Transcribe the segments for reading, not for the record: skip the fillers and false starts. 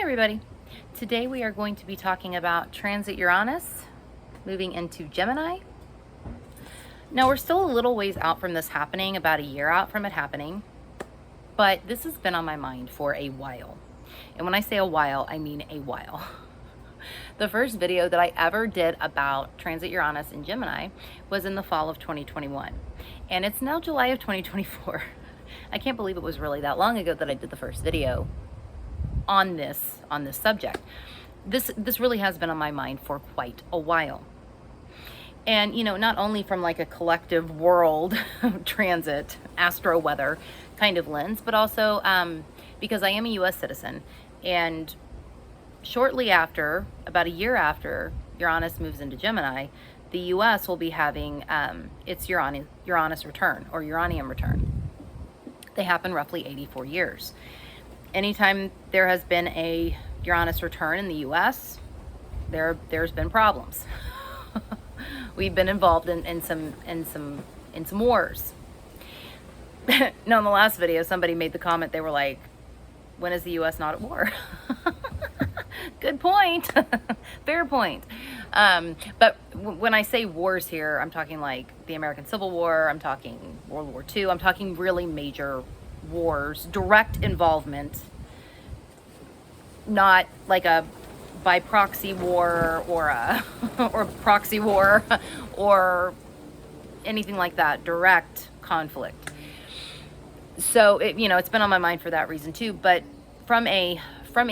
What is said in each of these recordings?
everybody. Today we are going to be talking about transit Uranus moving into Gemini. Now we're still a little ways out from this happening, about a year out from it happening, but this has been on my mind for a while. And when I say a while, I mean a while. The first video that I ever did about transit Uranus in Gemini was in the fall of 2021. And it's now July of 2024. I can't believe it was really that long ago that I did the first video on this subject. This really has been on my mind for quite a while. And you know, not only from like a collective world transit, astro weather kind of lens, but also because I am a US citizen, and shortly after, about a year after Uranus moves into Gemini, the US will be having its Uranus return, or uranium return. They happen roughly 84 years. Anytime there has been a Uranus return in the US, there's been problems. We've been involved in some wars. Now, in the last video, somebody made the comment, they were like, when is the US not at war? Good point. Fair point. But when I say wars here, I'm talking like the American Civil War, I'm talking World War II, I'm talking really major wars, direct involvement, not like a by proxy war or a or proxy war or anything like that, direct conflict. So it's been on my mind for that reason too. But from a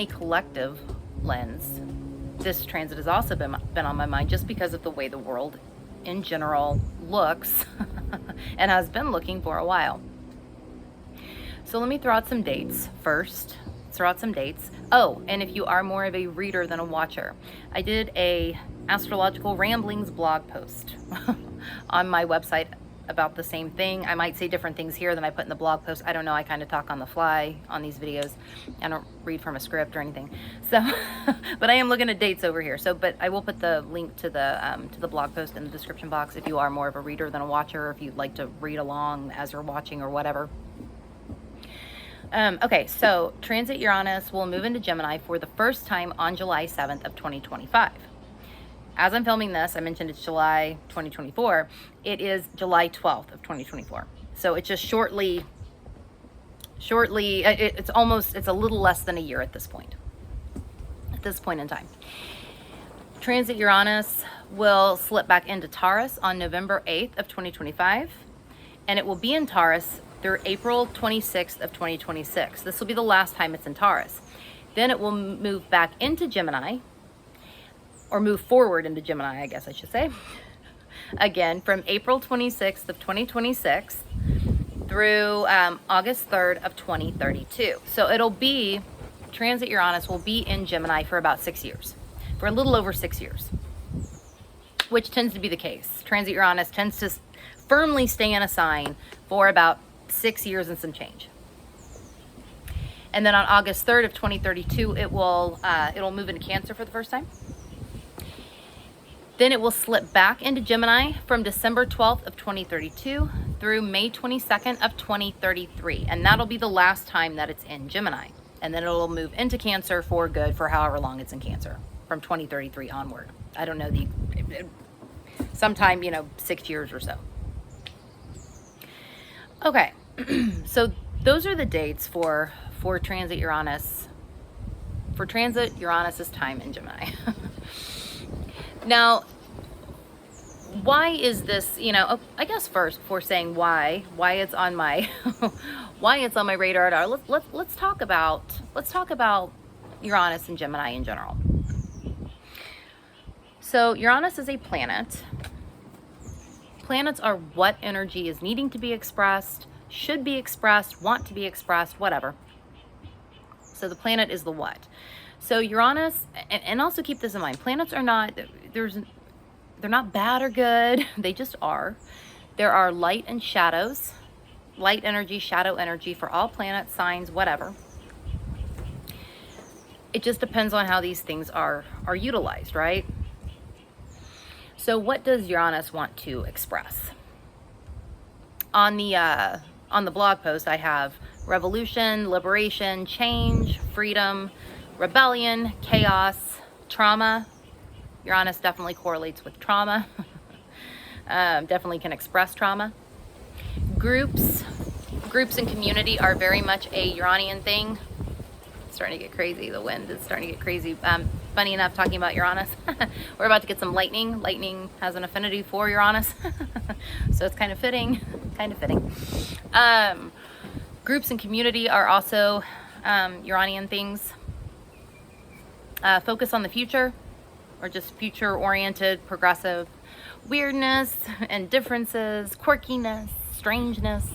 collective lens, this transit has also been on my mind just because of the way the world in general looks and has been looking for a while. So let me throw out some dates first. Oh, and if you are more of a reader than a watcher, I did a astrological ramblings blog post on my website about the same thing. I might say different things here than I put in the blog post. I don't know. I kind of talk on the fly on these videos. I don't read from a script or anything. So, but I am looking at dates over here. So, but I will put the link to the blog post in the description box if you are more of a reader than a watcher, or if you'd like to read along as you're watching or whatever. Okay, so transit Uranus will move into Gemini for the first time on July 7th of 2025. As I'm filming this, I mentioned it's July 2024. It is July 12th of 2024. So it's just shortly, it's a little less than a year at this point in time. Transit Uranus will slip back into Taurus on November 8th of 2025, and it will be in Taurus through April 26th of 2026. This will be the last time it's in Taurus. Then it will move back into Gemini, or move forward into Gemini, I guess I should say. Again, from April 26th of 2026 through August 3rd of 2032. So transit Uranus will be in Gemini for about 6 years, for a little over 6 years, which tends to be the case. Transit Uranus tends to firmly stay in a sign for about 6 years and some change. And then on August 3rd of 2032, it'll move into Cancer for the first time. Then it will slip back into Gemini from December 12th of 2032 through May 22nd of 2033. And that'll be the last time that it's in Gemini. And then it'll move into Cancer for good for however long it's in Cancer, from 2033 onward. I don't know, sometime, 6 years or so. Okay, so those are the dates for transit Uranus, for transit Uranus's time in Gemini. Now, why is this, I guess first, before saying why it's on my radar, let's talk about Uranus and Gemini in general. So Uranus is a planet. Planets are what energy is needing to be expressed, should be expressed, want to be expressed, whatever. So the planet is the what. So Uranus, and also keep this in mind, planets are not, they're not bad or good, they just are. There are light and shadows, light energy, shadow energy for all planets, signs, whatever. It just depends on how these things are utilized, right? So what does Uranus want to express? On the blog post, I have revolution, liberation, change, freedom, rebellion, chaos, trauma. Uranus definitely correlates with trauma. Definitely can express trauma. Groups and community are very much a Uranian thing. It's starting to get crazy. The wind is starting to get crazy. Funny enough, talking about Uranus, we're about to get some lightning. Lightning has an affinity for Uranus, so it's kind of fitting. Groups and community are also Uranian things. Focus on the future, or just future-oriented, progressive. Weirdness and differences, quirkiness, strangeness.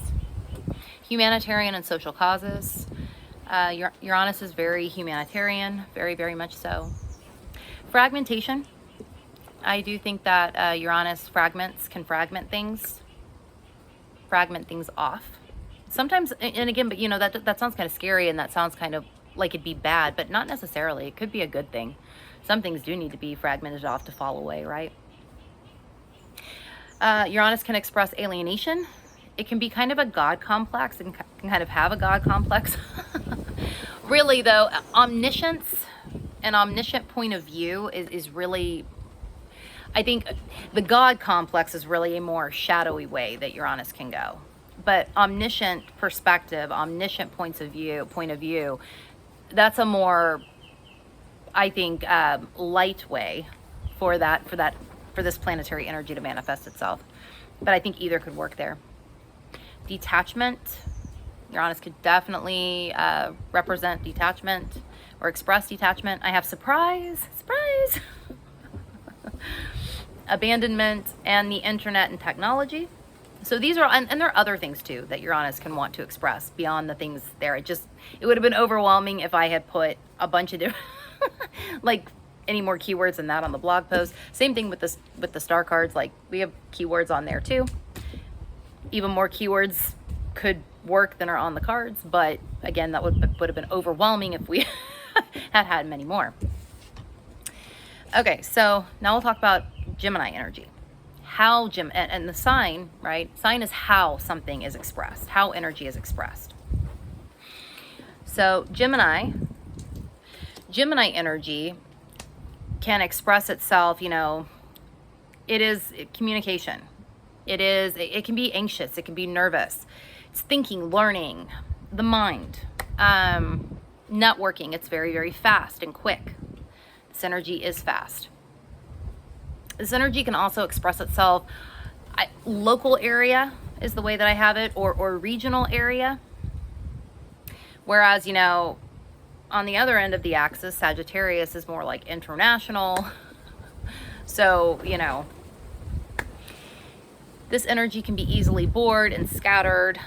Humanitarian and social causes. Uranus is very humanitarian, very, very much so. Fragmentation. I do think that Uranus can fragment things off. Sometimes, and again, but that sounds kind of scary, and that sounds kind of like it'd be bad, but not necessarily. It could be a good thing. Some things do need to be fragmented off to fall away, right? Uranus can express alienation. It can be kind of a God complex and can kind of have a God complex. Really, though, an omniscient point of view is really, I think the God complex is really a more shadowy way that Uranus can go. But omniscient perspective, omniscient point of view, that's a more, I think, light way for this planetary energy to manifest itself. But I think either could work there. Detachment. Uranus could definitely represent detachment or express detachment. I have surprise. Abandonment and the internet and technology. So these are, and there are other things too that Uranus can want to express beyond the things there. It would have been overwhelming if I had put a bunch of different, like any more keywords than that on the blog post. Same thing with the star cards. Like we have keywords on there too. Even more keywords could work than are on the cards, but again, that would have been overwhelming if we had many more. Okay, so now we'll talk about Gemini energy. How and the sign, right? Sign is how something is expressed, how energy is expressed. So Gemini energy can express itself, it is communication. It can be anxious, it can be nervous. It's thinking, learning, the mind, networking. It's very, very fast and quick. This energy is fast. This energy can also express itself, local area is the way that I have it, or regional area. Whereas, on the other end of the axis, Sagittarius is more like international. So, this energy can be easily bored and scattered.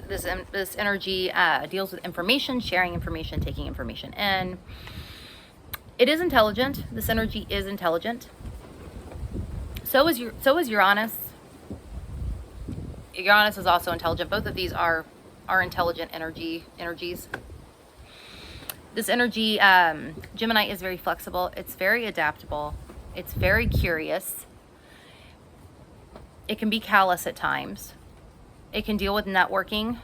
This energy deals with information, sharing information, taking information in. It is intelligent. This energy is intelligent. So is Uranus. Uranus is also intelligent. Both of these are intelligent energies. This energy, Gemini, is very flexible. It's very adaptable. It's very curious. It can be callous at times. It can deal with networking.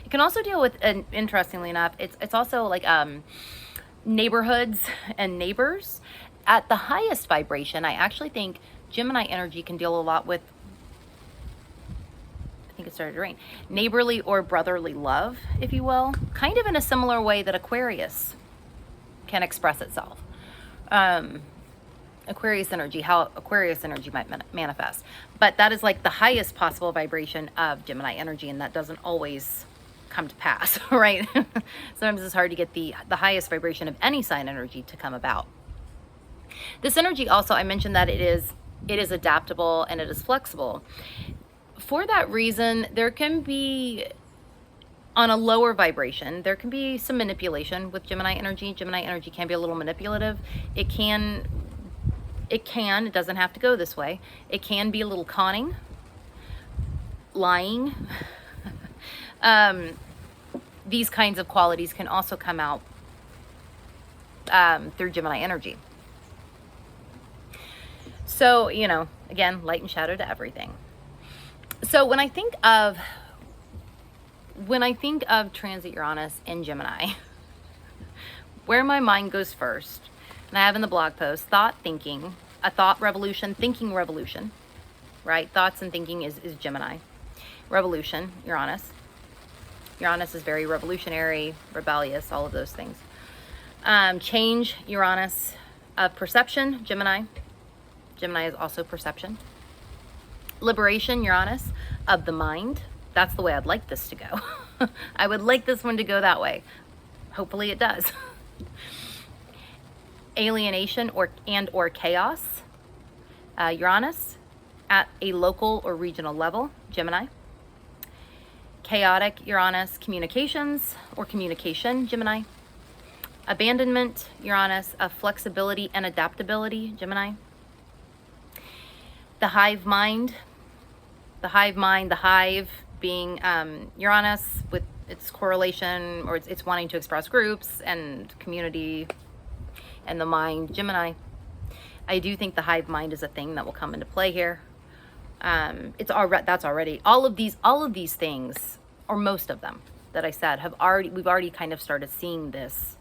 It can also deal with, and interestingly enough, it's also like neighborhoods and neighbors. At the highest vibration, I actually think Gemini energy can deal a lot with, I think it started to rain, neighborly or brotherly love, if you will, kind of in a similar way that Aquarius can express itself. Aquarius energy, how Aquarius energy might manifest. But that is like the highest possible vibration of Gemini energy, and that doesn't always come to pass, right? Sometimes it's hard to get the highest vibration of any sign energy to come about. This energy also, I mentioned that it is adaptable and it is flexible. For that reason, there can be, on a lower vibration, there can be some manipulation with Gemini energy. Gemini energy can be a little manipulative. It doesn't have to go this way. It can be a little conning, lying. These kinds of qualities can also come out through Gemini energy. So, again, light and shadow to everything. So when I think of when I think of transit Uranus in Gemini, where my mind goes first, and I have in the blog post, thought, thinking, a thought revolution, thinking revolution, right? Thoughts and thinking is Gemini. Revolution, Uranus. Uranus is very revolutionary, rebellious, all of those things. Change, Uranus. Perception, Gemini. Gemini is also perception. Liberation, Uranus, of the mind. That's the way I'd like this to go. I would like this one to go that way. Hopefully it does. Alienation or chaos, Uranus, at a local or regional level, Gemini. Chaotic, Uranus, communications or communication, Gemini. Abandonment, Uranus, of flexibility and adaptability, Gemini. The hive mind, the hive being Uranus with its correlation, or it's wanting to express groups and community, and the mind, Gemini. I do think the hive mind is a thing that will come into play here. That's already all of these things, or most of them that I said we've already kind of started seeing this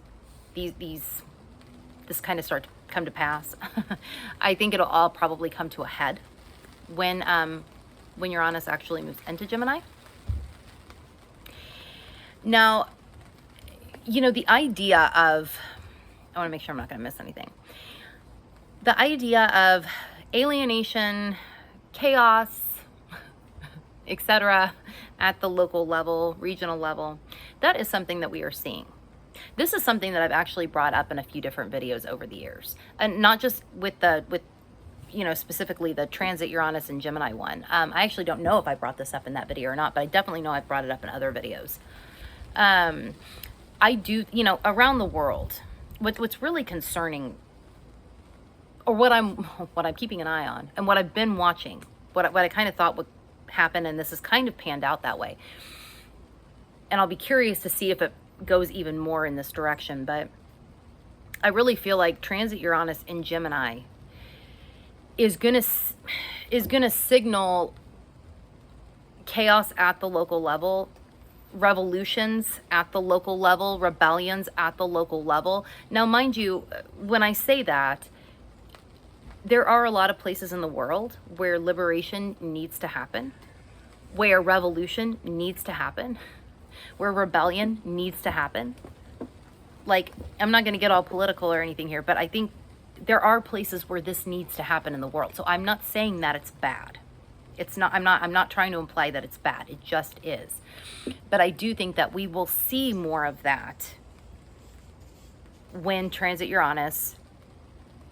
kind of start to come to pass. I think it'll all probably come to a head when Uranus actually moves into Gemini. Now, the idea of, I want to make sure I'm not going to miss anything. The idea of alienation, chaos, etc., at the local level, regional level, that is something that we are seeing. This is something that I've actually brought up in a few different videos over the years, and not just with specifically the transit Uranus and Gemini one. I actually don't know if I brought this up in that video or not, but I definitely know I've brought it up in other videos. I do, around the world, what's really concerning, or what I'm keeping an eye on, and what I've been watching, what I kind of thought would happen, and this has kind of panned out that way. And I'll be curious to see if it goes even more in this direction, but I really feel like transit Uranus in Gemini is gonna signal chaos at the local level, revolutions at the local level, rebellions at the local level. Now, mind you, when I say that, there are a lot of places in the world where liberation needs to happen, where revolution needs to happen, where rebellion needs to happen. Like, I'm not going to get all political or anything here, but I think there are places where this needs to happen in the world. So I'm not saying that it's bad. It's not, I'm not trying to imply that it's bad. It just is. But I do think that we will see more of that when transit Uranus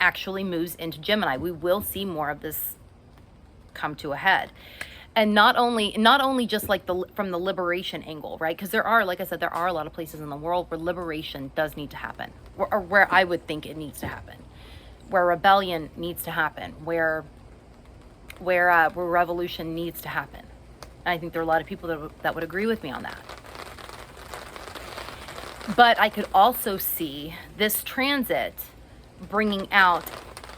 actually moves into Gemini. We will see more of this come to a head. And not only just like from the liberation angle, right? Because there are, like I said, there are a lot of places in the world where liberation does need to happen, or where I would think it needs to happen, where rebellion needs to happen, where revolution needs to happen. And I think there are a lot of people that would agree with me on that. But I could also see this transit bringing out,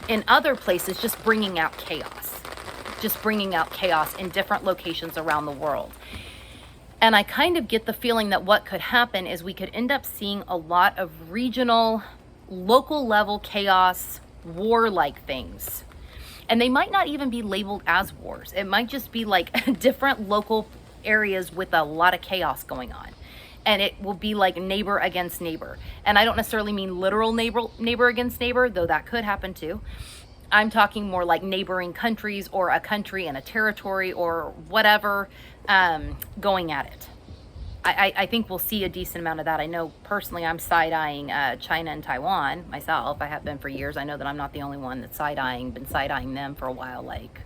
in other places, just bringing out chaos in different locations around the world. And I kind of get the feeling that what could happen is we could end up seeing a lot of regional, local level chaos, war-like things. And they might not even be labeled as wars. It might just be like different local areas with a lot of chaos going on. And it will be like neighbor against neighbor. And I don't necessarily mean literal neighbor against neighbor, though that could happen too. I'm talking more like neighboring countries, or a country and a territory, or whatever, going at it. I think we'll see a decent amount of that. I know personally I'm side-eyeing China and Taiwan myself. I have been for years. I know that I'm not the only one that's been side-eyeing them for a while, like,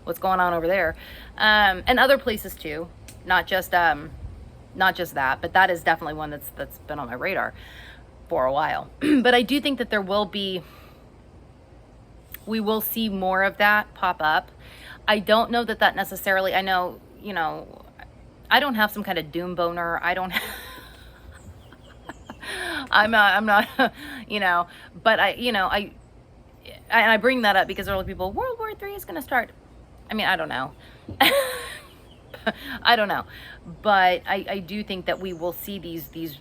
what's going on over there? And other places too, not just that, but that is definitely one that's been on my radar for a while. But I do think that we will see more of that pop up. I don't know that necessarily, I know, I don't have some kind of doom boner. I'm not, but I bring that up because there are people, World War III is going to start. I mean, I don't know. I don't know. But I do think that we will see these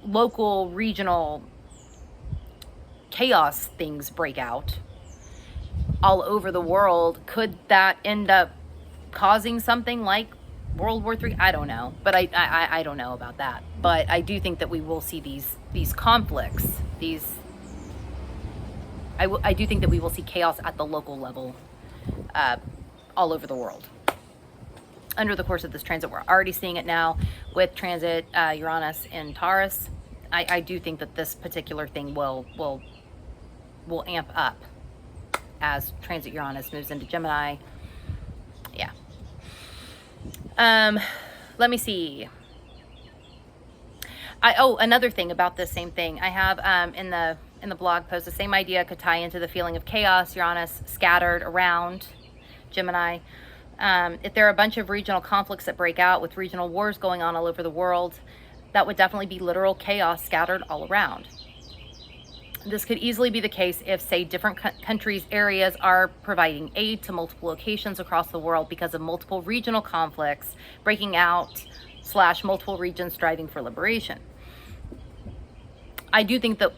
local, regional chaos things break out all over the world. Could that end up causing something like World War III? I don't know, but I don't know about that. But I do think that we will see these conflicts. I do think that we will see chaos at the local level, all over the world. Under the course of this transit, we're already seeing it now with transit Uranus in Taurus. I do think that this particular thing will amp up as transit Uranus moves into Gemini. Yeah. Let me see. Another thing about this same thing. I have in the blog post, the same idea could tie into the feeling of chaos, Uranus scattered around Gemini. If there are a bunch of regional conflicts that break out with regional wars going on all over the world, that would definitely be literal chaos scattered all around. This could easily be the case if, say, different countries' areas are providing aid to multiple locations across the world because of multiple regional conflicts breaking out / multiple regions striving for liberation. I do think that,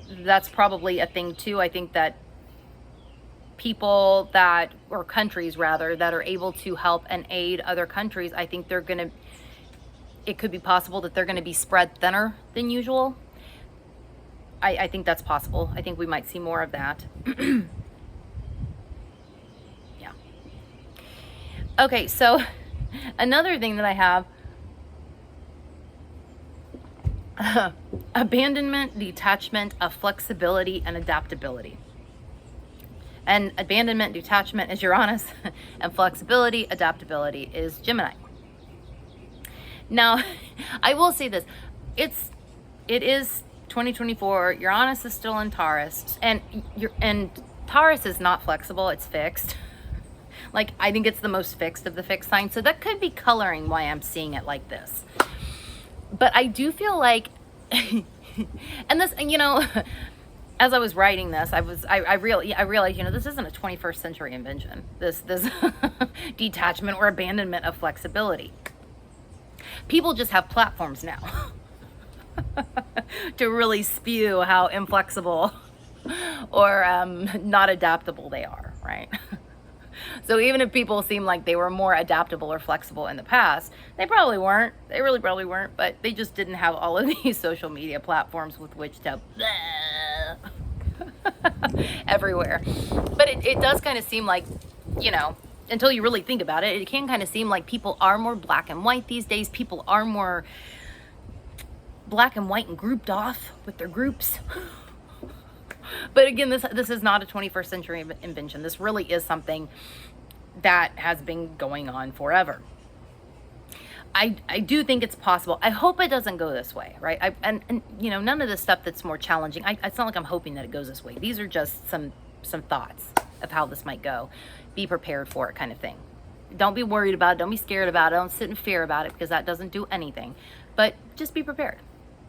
that's probably a thing too. I think that people or countries rather, that are able to help and aid other countries, I think it could be possible that they're going to be spread thinner than usual. I think that's possible. I think we might see more of that. Yeah. Okay, so another thing that I have, abandonment, detachment, of flexibility, and adaptability. And abandonment, detachment is Uranus, and flexibility, adaptability is Gemini. Now, I will say this. It is 2024. Uranus is still in Taurus, and Taurus is not flexible. It's fixed. Like, I think it's the most fixed of the fixed signs. So that could be coloring why I'm seeing it like this. But I do feel like, and this, as I was writing this, I realized, this isn't a 21st century invention. This detachment or abandonment of flexibility. People just have platforms now to really spew how inflexible or not adaptable they are, right? So even if people seem like they were more adaptable or flexible in the past, they probably weren't. They really probably weren't, but they just didn't have all of these social media platforms with which to everywhere. But it does kind of seem like, until you really think about it, it can kind of seem like people are more black and white these days. People are more black and white and grouped off with their groups. But again, this is not a 21st century invention. This really is something that has been going on forever. I do think it's possible. I hope it doesn't go this way, right? And none of this stuff that's more challenging. It's not like I'm hoping that it goes this way. These are just some thoughts of how this might go. Be prepared for it, kind of thing. Don't be worried about it. Don't be scared about it. Don't sit in fear about it, because that doesn't do anything. But just be prepared.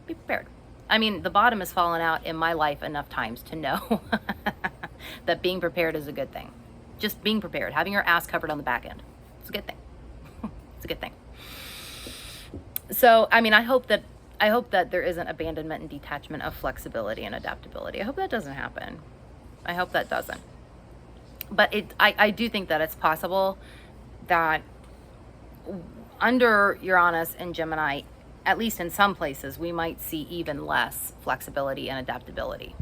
Be prepared. I mean, the bottom has fallen out in my life enough times to know that being prepared is a good thing. Just being prepared, having your ass covered on the back end. It's a good thing. It's a good thing. So, I mean, I hope that there isn't abandonment and detachment of flexibility and adaptability. I hope that doesn't happen. I hope that doesn't. But I do think that it's possible that under Uranus and Gemini, at least in some places, we might see even less flexibility and adaptability.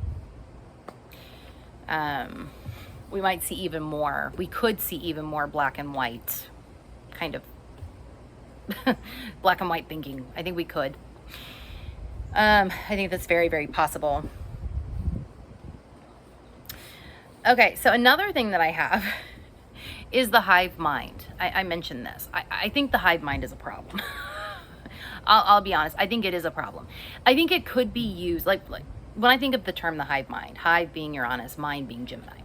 We might see even more. We could see even more black and white, kind of black and white thinking. I think we could. I think that's very, very possible. Okay, so another thing that I have is the hive mind. I mentioned this. I think the hive mind is a problem. I'll be honest. I think it is a problem. I think it could be used, like when I think of the term the hive mind, hive being Uranus, mind being Gemini.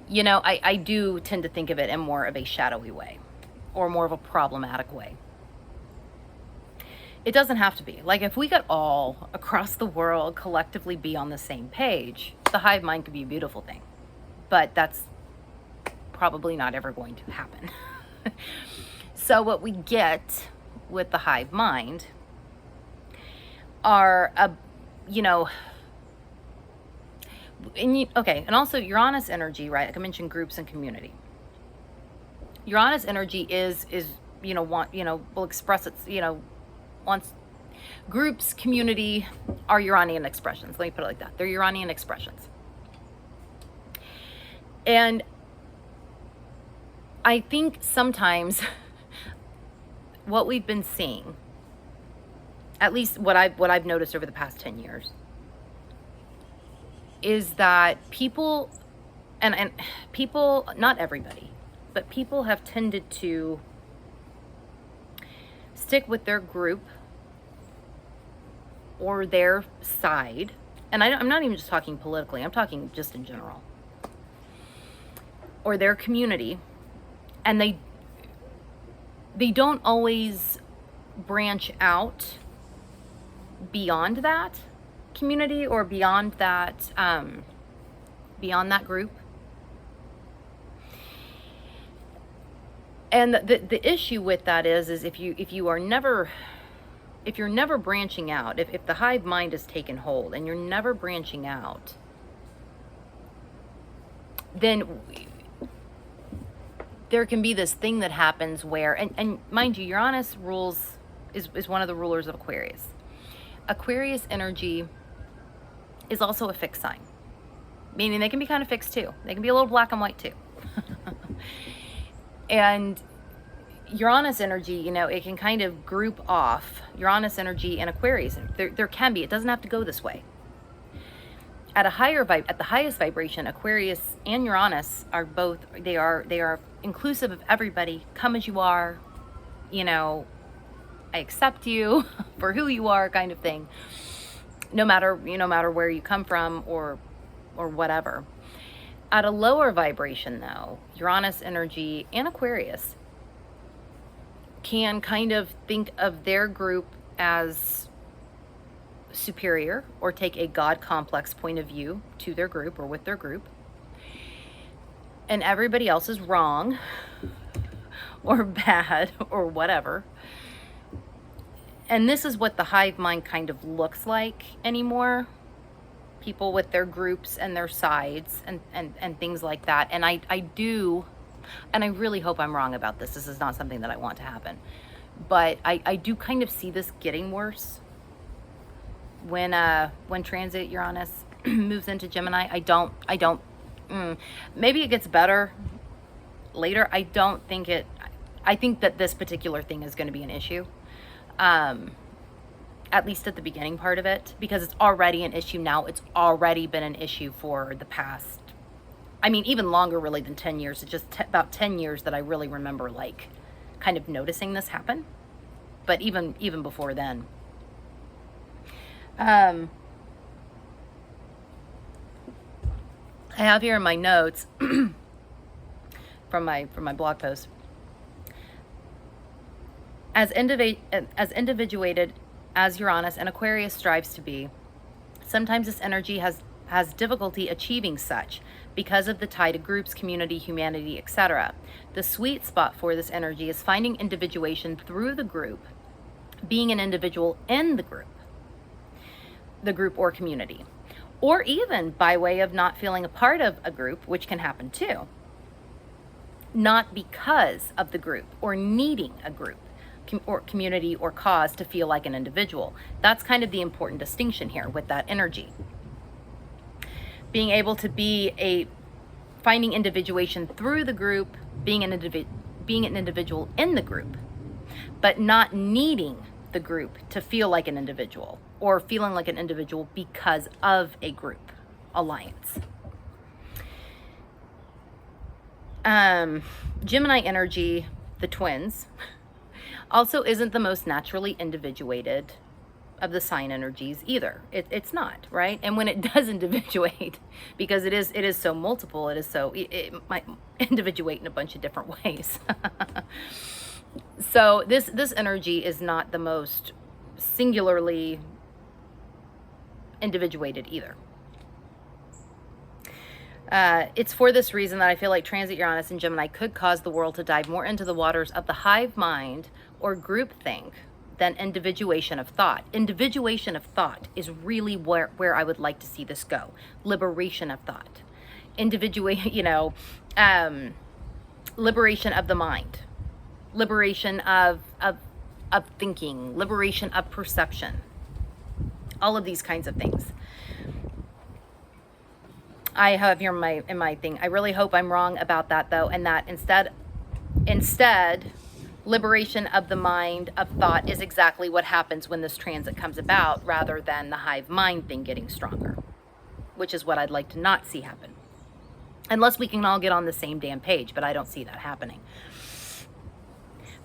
I do tend to think of it in more of a shadowy way, or more of a problematic way. It doesn't have to be. Like, if we could all across the world collectively be on the same page, the hive mind could be a beautiful thing. But that's probably not ever going to happen. So what we get with the hive mind are, and also Uranus energy, right? Like I mentioned, groups and community. Uranus energy is will express its, wants groups, community are Uranian expressions. Let me put it like that. They're Uranian expressions. And I think sometimes what we've been seeing, at least what I've noticed over the past 10 years, is that people, and people, not everybody, but people have tended to stick with their group or their side. And I'm not even just talking politically, I'm talking just in general. Or their community. And they don't always branch out beyond that community or beyond that group. And the issue with that is if you're never branching out, if the hive mind has taken hold and you're never branching out, then there can be this thing that happens where, and mind you, Uranus is one of the rulers of Aquarius. Aquarius energy is also a fixed sign, meaning they can be kind of fixed too. They can be a little black and white too. And Uranus energy, it can kind of group off Uranus energy and Aquarius. There can be. It doesn't have to go this way. At the highest vibration, Aquarius and Uranus are both. They are inclusive of everybody. Come as you are. I accept you for who you are, kind of thing. No matter where you come from or whatever. At a lower vibration, though, Uranus energy and Aquarius can kind of think of their group as superior or take a God complex point of view to their group or with their group. And everybody else is wrong or bad or whatever. And this is what the hive mind kind of looks like anymore. People with their groups and their sides and things like that. And I really hope I'm wrong about this. This is not something that I want to happen. But I do kind of see this getting worse when transit Uranus moves into Gemini. Maybe it gets better later. I think that this particular thing is going to be an issue. At least at the beginning part of it, because it's already an issue now. It's already been an issue for the past, even longer really than 10 years. It's just about 10 years that I really remember kind of noticing this happen. But even before then. I have here in my notes from my blog post. As individuated as Uranus and Aquarius strives to be, sometimes this energy has difficulty achieving such because of the tie to groups, community, humanity, etc. The sweet spot for this energy is finding individuation through the group, being an individual in the group or community, or even by way of not feeling a part of a group, which can happen too. Not because of the group or needing a group or community or cause to feel like an individual. That's kind of the important distinction here with that energy. Being able to be finding individuation through the group, being an individual in the group, but not needing the group to feel like an individual or feeling like an individual because of a group alliance. Gemini energy, the twins, also isn't the most naturally individuated of the sign energies either. It's not, right? And when it does individuate, because it is so multiple, it might individuate in a bunch of different ways. So this energy is not the most singularly individuated either. It's for this reason that I feel like transit Uranus and Gemini could cause the world to dive more into the waters of the hive mind or groupthink than individuation of thought. Individuation of thought is really where I would like to see this go. Liberation of thought. Liberation of the mind. Liberation of thinking. Liberation of perception. All of these kinds of things. I have here in my thing. I really hope I'm wrong about that though, and that instead, liberation of the mind of thought is exactly what happens when this transit comes about, rather than the hive mind thing getting stronger, which is what I'd like to not see happen. Unless we can all get on the same damn page, but I don't see that happening.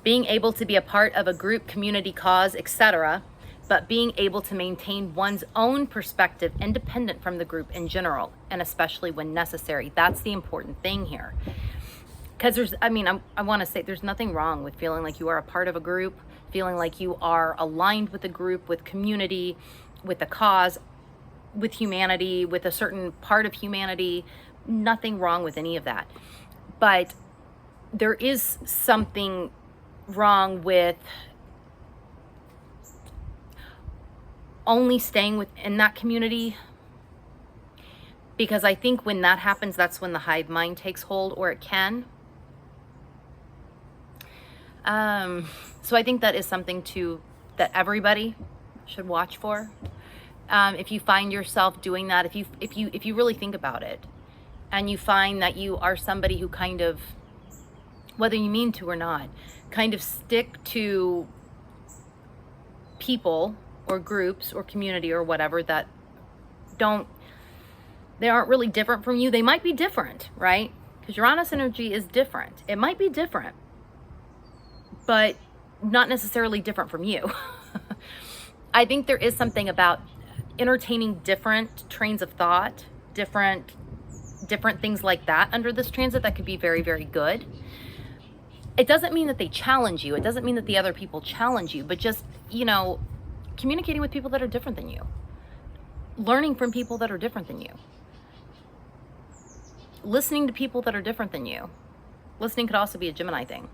Being able to be a part of a group, community, cause, etc., but being able to maintain one's own perspective independent from the group in general, and especially when necessary. That's the important thing here. Because I want to say there's nothing wrong with feeling like you are a part of a group, feeling like you are aligned with a group, with community, with a cause, with humanity, with a certain part of humanity. Nothing wrong with any of that. But there is something wrong with only staying within that community, because I think when that happens, that's when the hive mind takes hold, or it can. So I think that is something that everybody should watch for. If you find yourself doing that, if you really think about it, and you find that you are somebody who kind of, whether you mean to or not, kind of stick to people or groups or community or whatever that they aren't really different from you. They might be different, right? Because Uranus energy is different. It might be different, but not necessarily different from you. I think there is something about entertaining different trains of thought, different things like that under this transit that could be very, very good. It doesn't mean that they challenge you. It doesn't mean that the other people challenge you, but just, communicating with people that are different than you, learning from people that are different than you, listening to people that are different than you. Listening could also be a Gemini thing.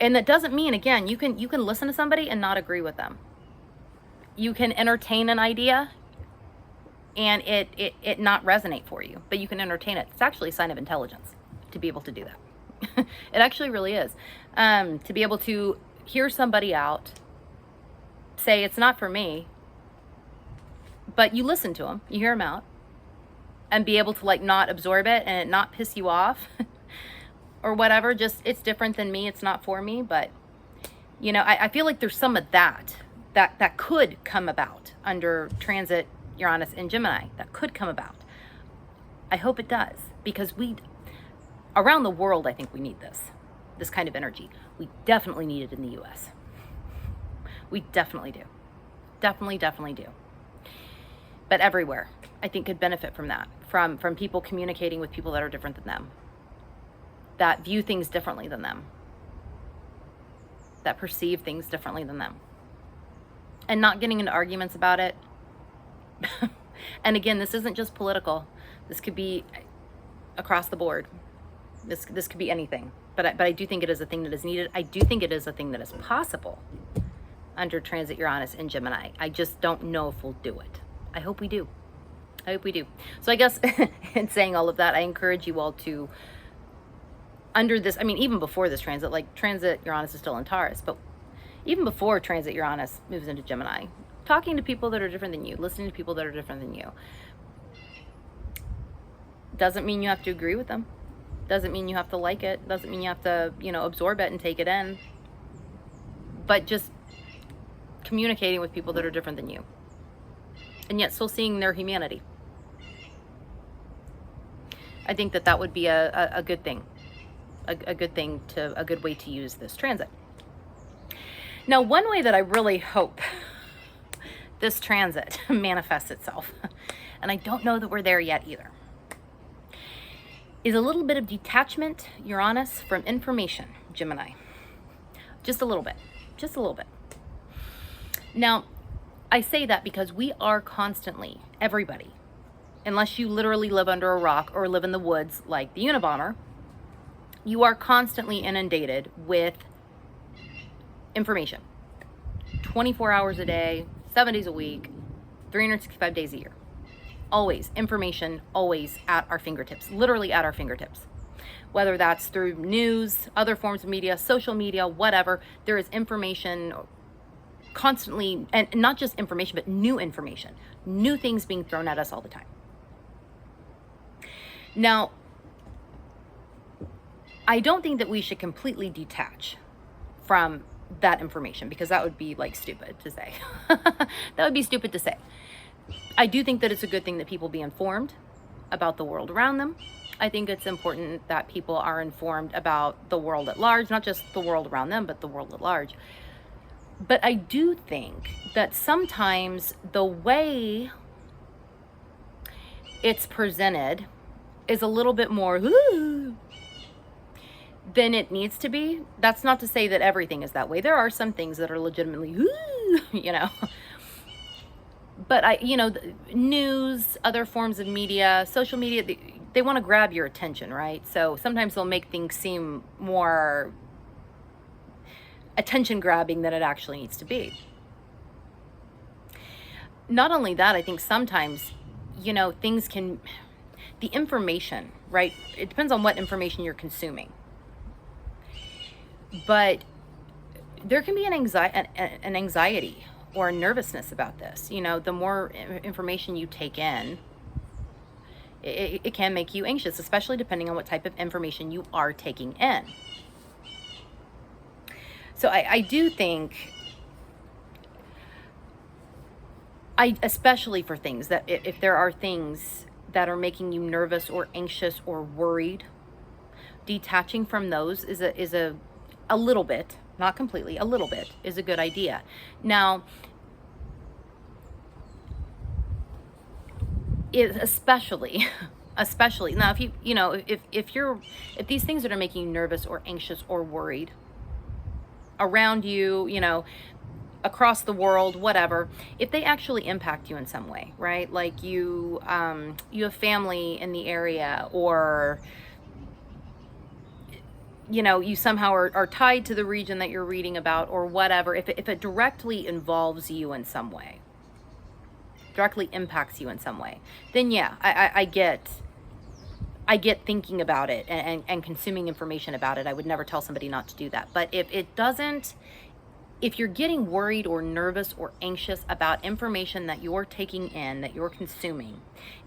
And that doesn't mean, again, you can listen to somebody and not agree with them. You can entertain an idea and it not resonate for you, but you can entertain it. It's actually a sign of intelligence to be able to do that. It actually really is. To be able to hear somebody out, say it's not for me, but you listen to them, you hear them out, and be able to not absorb it and it not piss you off or whatever. Just, it's different than me, it's not for me. But I feel like there's some of that could come about under transit Uranus and Gemini. That could come about. I hope it does, because around the world, I think we need this kind of energy. We definitely need it in the US. We definitely do. Definitely do. But everywhere, I think, could benefit from that. From people communicating with people that are different than them, that view things differently than them, that perceive things differently than them, and not getting into arguments about it. And again, this isn't just political. This could be across the board. This could be anything. But I do think it is a thing that is needed. I do think it is a thing that is possible under transit Uranus and Gemini. I just don't know if we'll do it. I hope we do. So I guess in saying all of that, I encourage you all to, under this, even before this transit, transit Uranus is still in Taurus, but even before transit Uranus moves into Gemini, talking to people that are different than you, listening to people that are different than you, doesn't mean you have to agree with them. Doesn't mean you have to like it. Doesn't mean you have to, absorb it and take it in. But just communicating with people that are different than you, and yet still seeing their humanity. I think that would be a good thing. A good way to use this transit. Now, one way that I really hope this transit manifests itself, and I don't know that we're there yet either, is a little bit of detachment, Uranus, from information, Gemini. Just a little bit. Now, I say that because we are constantly, everybody unless you literally live under a rock or live in the woods like the Unabomber, you are constantly inundated with information. 24 hours a day, 7 days a week, 365 days a year. Always information, always at our fingertips, literally at our fingertips. Whether that's through news, other forms of media, social media, whatever, there is information constantly, and not just information, but new information, new things being thrown at us all the time. Now, I don't think that we should completely detach from that information, because that would be like stupid to say. That would be stupid to say. I do think that it's a good thing that people be informed about the world around them. I think it's important that people are informed about the world at large, not just the world around them, but the world at large. But I do think that sometimes the way it's presented is a little bit more than it needs to be. That's not to say that everything is that way. There are some things that are legitimately, you know. But news, other forms of media, social media, they want to grab your attention, right? So sometimes they'll make things seem more attention grabbing than it actually needs to be. Not only that, I think sometimes, things can, the information, right? It depends on what information you're consuming. But there can be an anxiety or nervousness about this. The more information you take in, it can make you anxious, especially depending on what type of information you are taking in. So I do think, especially for things that, if there are things that are making you nervous or anxious or worried, detaching from those is a little bit, not completely, a little bit is a good idea. Now, especially now, if these things that are making you nervous or anxious or worried around you, across the world, whatever, if they actually impact you in some way, right? Like you have family in the area, or you somehow are tied to the region that you're reading about, or whatever, if it directly involves you in some way, directly impacts you in some way, then yeah, I get thinking about it and consuming information about it. I would never tell somebody not to do that. But if you're getting worried or nervous or anxious about information that you're taking in, that you're consuming,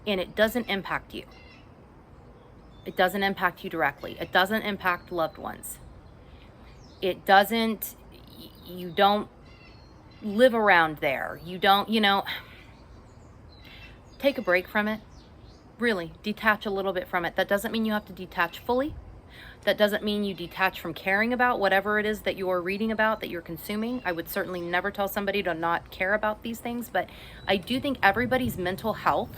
and it doesn't impact you, it doesn't impact you directly, it doesn't impact loved ones, you don't live around there, you don't, take a break from it. Really, detach a little bit from it. That doesn't mean you have to detach fully. That doesn't mean you detach from caring about whatever it is that you're reading about, that you're consuming. I would certainly never tell somebody to not care about these things, but I do think everybody's mental health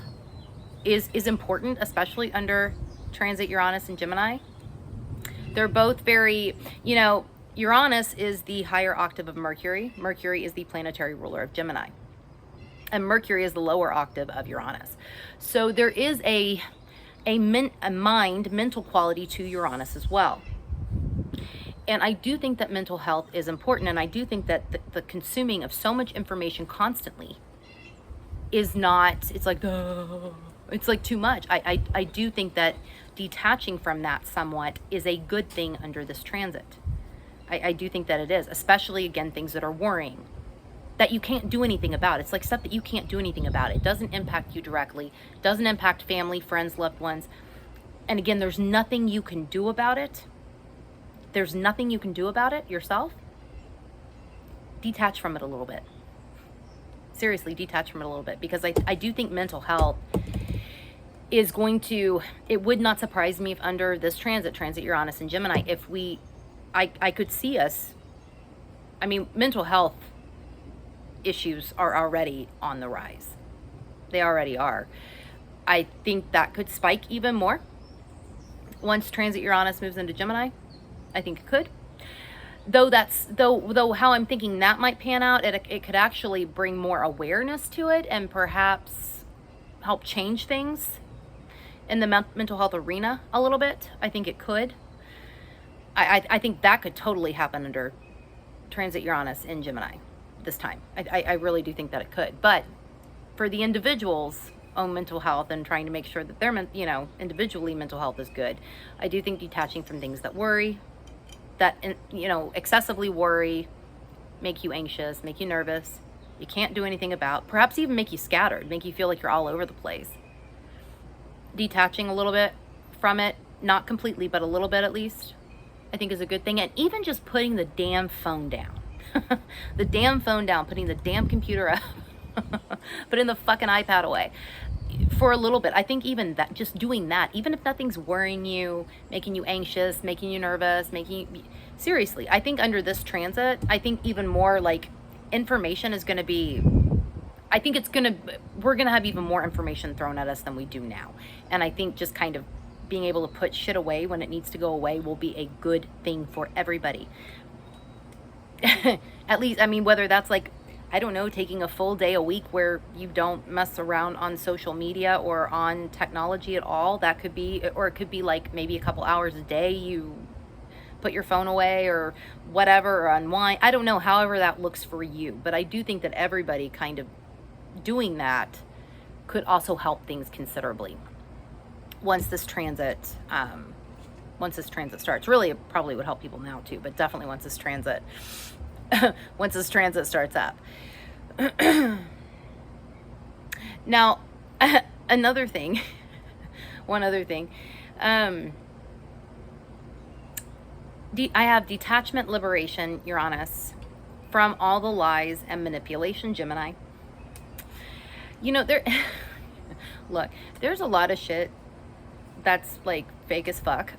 is important, especially under transit Uranus and Gemini. They're both very, Uranus is the higher octave of Mercury. Mercury is the planetary ruler of Gemini. And Mercury is the lower octave of Uranus. So there is a mental quality to Uranus as well. And I do think that mental health is important. And I do think that the consuming of so much information constantly is not, it's like too much. I do think that detaching from that somewhat is a good thing under this transit. I do think that it is, especially, again, things that are worrying, that you can't do anything about. It's like stuff that you can't do anything about. It doesn't impact you directly, doesn't impact family, friends, loved ones. And again, there's nothing you can do about it. There's nothing you can do about it yourself. Detach from it a little bit. Seriously, detach from it a little bit, because I do think mental health is going to, it would not surprise me if under this transit Uranus and Gemini, if I could see us, mental health issues are already on the rise. They already are. I think that could spike even more once transit Uranus moves into Gemini. I think it could. Though how I'm thinking that might pan out, it could actually bring more awareness to it, and perhaps help change things in the mental health arena a little bit. I think it could. I think that could totally happen under transit Uranus in Gemini this time. I really do think that it could. But for the individual's own mental health and trying to make sure that their, individually mental health is good, I do think detaching from things that worry, that, excessively worry, make you anxious, make you nervous, you can't do anything about, perhaps even make you scattered, make you feel like you're all over the place. Detaching a little bit from it, not completely, but a little bit at least, I think is a good thing. And even just putting the damn phone down. The damn phone down, putting the damn computer up, putting the fucking iPad away for a little bit. I think even that, just doing that, even if nothing's worrying you, making you anxious, making you nervous, seriously, I think under this transit, I think even more like information is going to be, I think we're going to have even more information thrown at us than we do now. And I think just kind of being able to put shit away when it needs to go away will be a good thing for everybody. At least, whether that's like, I don't know, taking a full day a week where you don't mess around on social media or on technology at all, that could be, or it could be like maybe a couple hours a day you put your phone away or whatever, or unwind. I don't know, however that looks for you. But I do think that everybody kind of doing that could also help things considerably once this transit starts. Really, it probably would help people now too, but definitely once this transit starts up. Now, one other thing, I have detachment, liberation, Uranus, from all the lies and manipulation, Gemini. Look, there's a lot of shit that's like fake as fuck.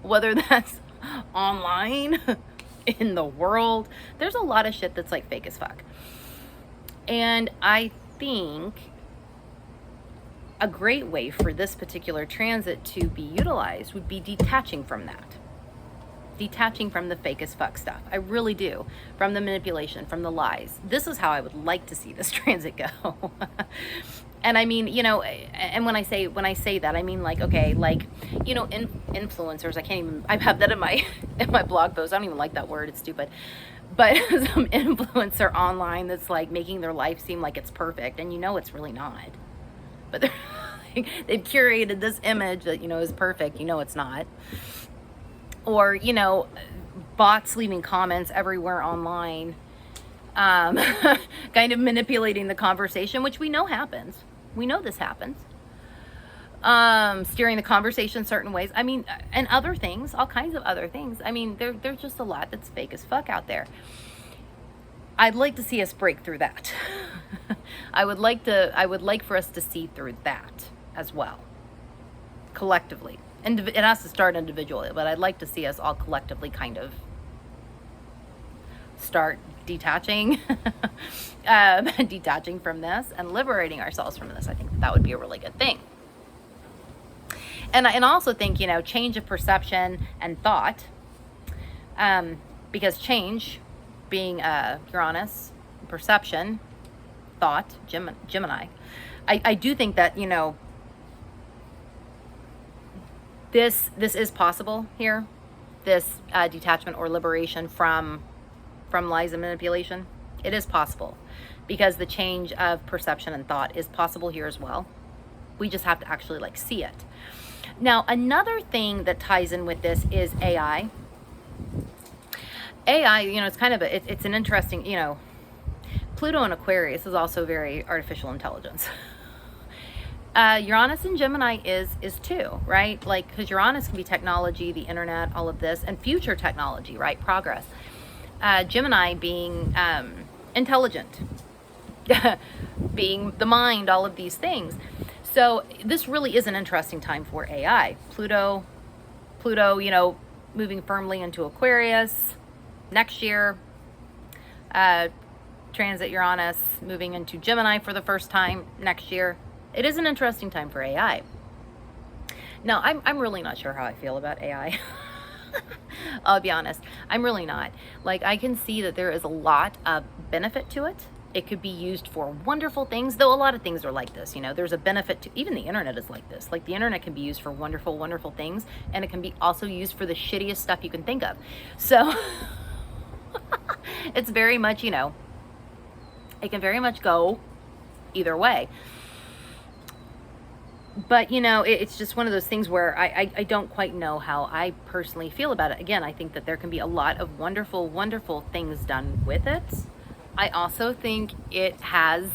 Whether that's online, in the world, there's a lot of shit that's like fake as fuck. And I think a great way for this particular transit to be utilized would be detaching from that. Detaching from the fake as fuck stuff. I really do. From the manipulation, from the lies. This is how I would like to see this transit go. And I mean, and when I say that, I mean like, okay, like, influencers, I have that in my blog post. I don't even like that word. It's stupid. But some influencer online that's like making their life seem like it's perfect, and it's really not. But they've curated this image that, is perfect. It's not. Or, bots leaving comments everywhere online, kind of manipulating the conversation, which we know happens. We know this happens. Steering the conversation certain ways. And other things, all kinds of other things. There's just a lot that's fake as fuck out there. I'd like to see us break through that. I would like for us to see through that as well, collectively. And it has to start individually, but I'd like to see us all collectively kind of start detaching, detaching from this and liberating ourselves from this. I think that would be a really good thing. And I also think, change of perception and thought, because change being Uranus, perception, thought, Gemini, I do think that, this is possible here, this detachment or liberation from lies and manipulation. It is possible because the change of perception and thought is possible here as well. We just have to actually see it. Now, another thing that ties in with this is AI. AI, it's kind of it's an interesting, Pluto in Aquarius is also very artificial intelligence. Uranus and Gemini is too, right? Because Uranus can be technology, the internet, all of this, and future technology, right? Progress. Gemini being intelligent, being the mind, all of these things. So this really is an interesting time for AI. Pluto, moving firmly into Aquarius next year. Transit Uranus moving into Gemini for the first time next year. It is an interesting time for AI. Now, I'm really not sure how I feel about AI. I'll be honest. I'm really not. I can see that there is a lot of benefit to it. It could be used for wonderful things, though a lot of things are like this. You know, there's a benefit to, even the internet is like this. Like the internet can be used for wonderful, wonderful things, and it can be also used for the shittiest stuff you can think of. So it's very much, you know, it can very much go either way. But, you know, it's just one of those things where I don't quite know how I personally feel about it. Again, I think that there can be a lot of wonderful, wonderful things done with it. I also think it has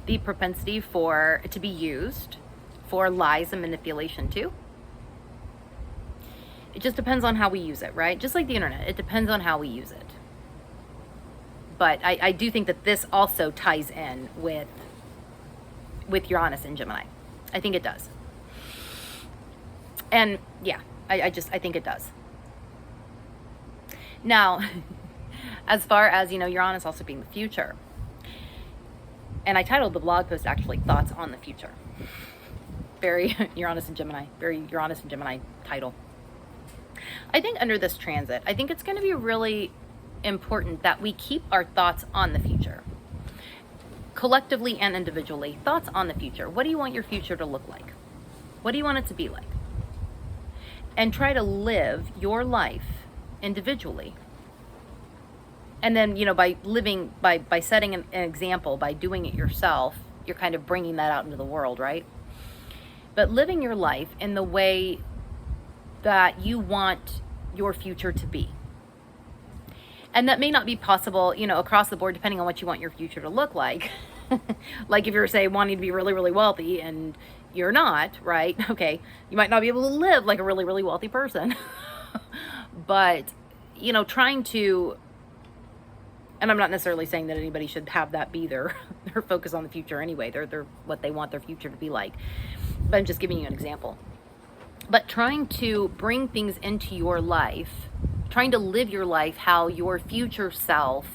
the propensity to be used for lies and manipulation too. It just depends on how we use it, right? Just like the internet, it depends on how we use it. But I do think that this also ties in with Uranus and Gemini. I think it does. And yeah, I think it does. Now, as far as, you know, Uranus also being the future, and I titled the blog post actually Thoughts on the Future. Very Uranus and Gemini title. I think under this transit, I think it's going to be really important that we keep our thoughts on the future. Collectively and individually, thoughts on the future. What do you want your future to look like? What do you want it to be like? And try to live your life individually. And then, you know, by living, by setting an example, by doing it yourself, you're kind of bringing that out into the world, right? But living your life in the way that you want your future to be. And that may not be possible, you know, across the board, depending on what you want your future to look like. Like if you're, say, wanting to be really, really wealthy and you're not, right? Okay, you might not be able to live like a really, really wealthy person. But, you know, trying to, and I'm not necessarily saying that anybody should have that be their focus on the future anyway. They're what they want their future to be like. But I'm just giving you an example. But trying to bring things into your life, trying to live your life how your future self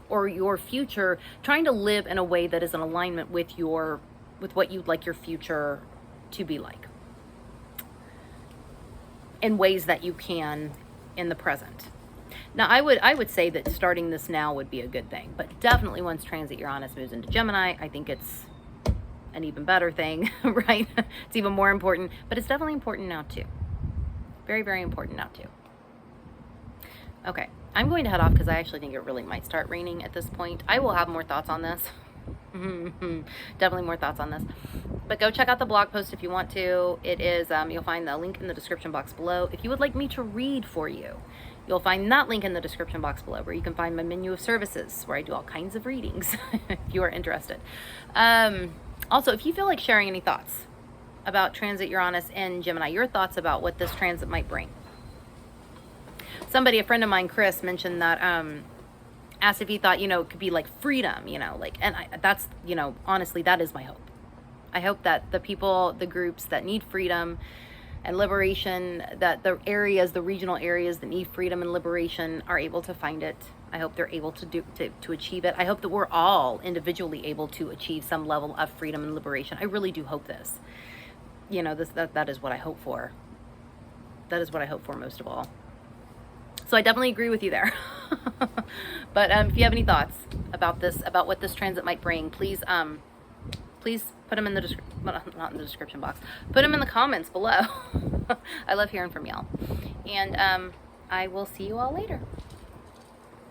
or your future, trying to live in a way that is in alignment with what you'd like your future to be like. In ways that you can in the present. Now, I would say that starting this now would be a good thing, but definitely once transit Uranus moves into Gemini, I think it's an even better thing, right? It's even more important, but it's definitely important now too. Very, very important now too. Okay, I'm going to head off because I actually think it really might start raining at this point. I will have more thoughts on this. Definitely more thoughts on this. But go check out the blog post if you want to. It is, you'll find the link in the description box below. If you would like me to read for you, you'll find that link in the description box below, where you can find my menu of services, where I do all kinds of readings, if you are interested. Also, if you feel like sharing any thoughts about transit Uranus and Gemini, your thoughts about what this transit might bring. A friend of mine, Chris, mentioned that, asked if he thought, you know, it could be like freedom, you know, like, and that's, you know, honestly, that is my hope. I hope that the people, the groups that need freedom and liberation, that the regional areas that need freedom and liberation are able to find it. I hope they're able to achieve it. I hope that we're all individually able to achieve some level of freedom and liberation. I really do hope this. You know, that is what I hope for. That is what I hope for most of all. So I definitely agree with you there. But if you have any thoughts about this, about what this transit might bring, please put them in the not in the description box. Put them in the comments below. I love hearing from y'all. And I will see you all later.